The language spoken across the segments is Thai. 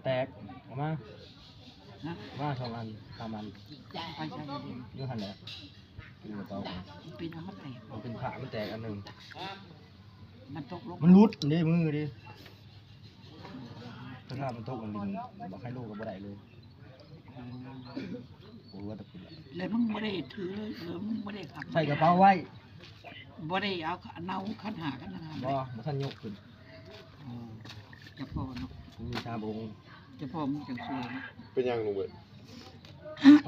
แตกออกมาว่า2 อัน 3 อันไปใช่เลย อยู่หั่นแหละอยู่ต่อปีนั้นมันแตก มันเป็นผ้ามันแตกอันนึง มันตกลง มันรุดนี่มือดิถ้ามันตกมันบอกให้ลูกก็บ่ได้เลยโอ้ว่าแต่คุณ เลยมึงไม่ได้ถือเลยมึงไม่ได้ขับ ใส่กระเป๋าไว้ ไม่ได้เอาเนาขันหากันนะ บ่ท่านยกขึ้น จะพอเนาะ มีชาบง จะพอมึงจังสวย เป็นยังลุงเบิด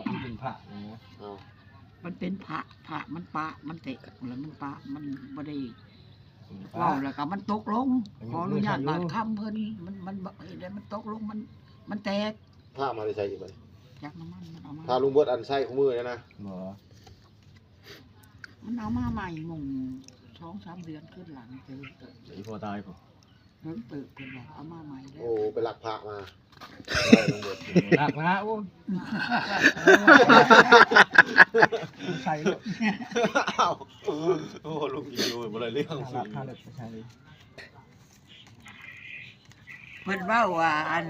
มันเป็นผ้านะ เอา มันเป็นพระมันปะมันเตะแล้วมันปะมันไม่ได้ ผ้า ว้าวแล้วก็มันตกลงขออนุญาตบาดคำเพิ่นมันเห็นมันตกลงมันแตก ผ้ามาได้ใส่อีกบ่ จากน้ำมันมันเอามา ผ้าลุงเบิดอันใส่ของมือเนี่ยนะ บ่ มันเอามาใหม่มง2-3 เดือนขึ้นหลังเจอ ไอ้พอตายผม เพิ่งตื่นเป็นว่าเอามาใหม่แล้ว โอ้ไปหลักผ้ามาได้ลุงเบิด หนักนะโอ้ใส่ลูก อ้าวโอ้ลุงกินอยู่บ่ได้เรื่อง หนักผ้าเล็บใช่เลย เพิ่นว่าว่าอัน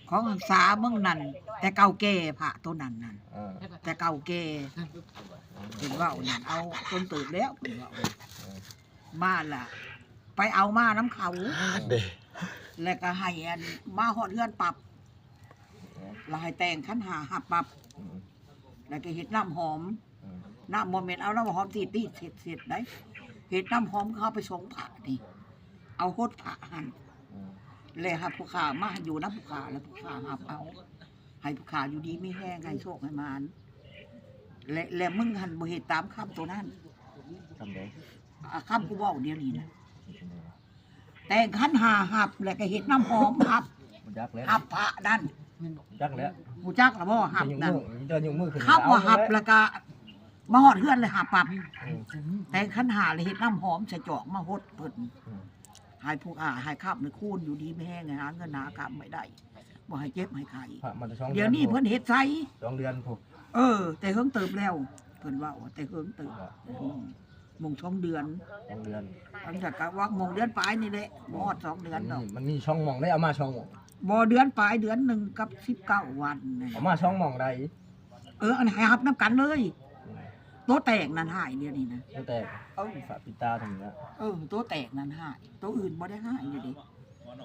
ของสาเมืองนั่นแต่เก่าแก่พระตัวนั้นนั่นแต่เก่าแก่เพิ่นว่านั่นเอาต้นตื่นแล้วเพิ่นว่ามาล่ะ ไปเอามาน้ำเขา เด้ แล้วก็ให้อันมาฮอดเฮือนปรับแล้วให้แต่งขันหาหับปรับแล้วก็เฮ็ดน้ำหอมน้ำบ่แม่นเอาน้ำหอมตีเสร็จได้เฮ็ดน้ำหอมเข้าไปส่งพระนี่เอาโคตรพระหั่นแล้วให้ผู้ข้ามาอยู่นำผู้ข้าแล้วผู้ข้าหับเอาให้ผู้ข้าอยู่ดีไม่แห้งให้โชคให้มานและมึงหันบ่เฮ็ดตามคำตัวนั้น ทำได้ คำกูเว้าเดี๋ยวนี้นะแต่งขันหาหับแล้วก็เฮ็ดน้ำหอมหับ มันยักแล้ว หับพระนั่น ยักแล้ว หูจักละบ่หับนั่น เดินอยู่มือขึ้น เข้าว่าหับแล้วก็มาฮอดเฮือนเลยหับปรับแต่งขันหาเลยเฮ็ดน้ำหอมใส่จอกมาฮดเพิ่นให้ผู้ให้ข้ามในคูนอยู่ดีไม่แห้งหาเงินหากรรมไม่ได้บ่ให้เจ็บให้ไข้ มันจะช่อง เดี๋ยวนี้เพิ่นเฮ็ดใส่ 2 เดือนผม แต่เฮิงเติบแล้วเพิ่นว่าแต่เฮิงเติบมง2 เดือน 2 เดือน หลังจากก็ว่ามงเดือนปลายนี่แหละบ่ฮอด2 เดือนดอก มันมีช่องมองได้เอามาช่องมอง บ่เดือนปลายเดือนหนึ่งกับ19 วันนี่ เอามาช่องมองได้ อันให้หับน้ำกันเลยตัวแตกนั่นหายเดี๋ยวนี้นะ แต่ฝาปิตาตรงนี้ ตัวแตกนั่นหายตัวอื่นบ่ได้หายอยู่ดิ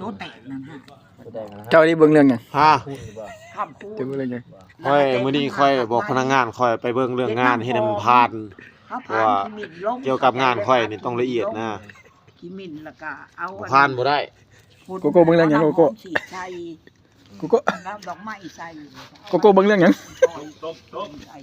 ตัวแตกนั่นหาย ตัวแดงนะ เจ้านี่เบิ่งเรื่องหยัง ฮะ พูดหรือเปล่า ข้ามคู เจ้าเบิ่งเรื่องหยัง ค่อยมื้อนี้ค่อยบอกพนักงานค่อยไปเบิ่งเรื่องงานให้มันผ่าน ว่าเกี่ยวกับงานค่อยนี่ต้องละเอียดนะ ขี้มินแล้วก็เอา ผ่านบ่ได้ โกโก้เบิ่งเรื่องหยังโกโก้ สีใส่ โกโก้ น้ำดอกไม้ใส่ โกโก้เบิ่งเรื่องหยัง ใส่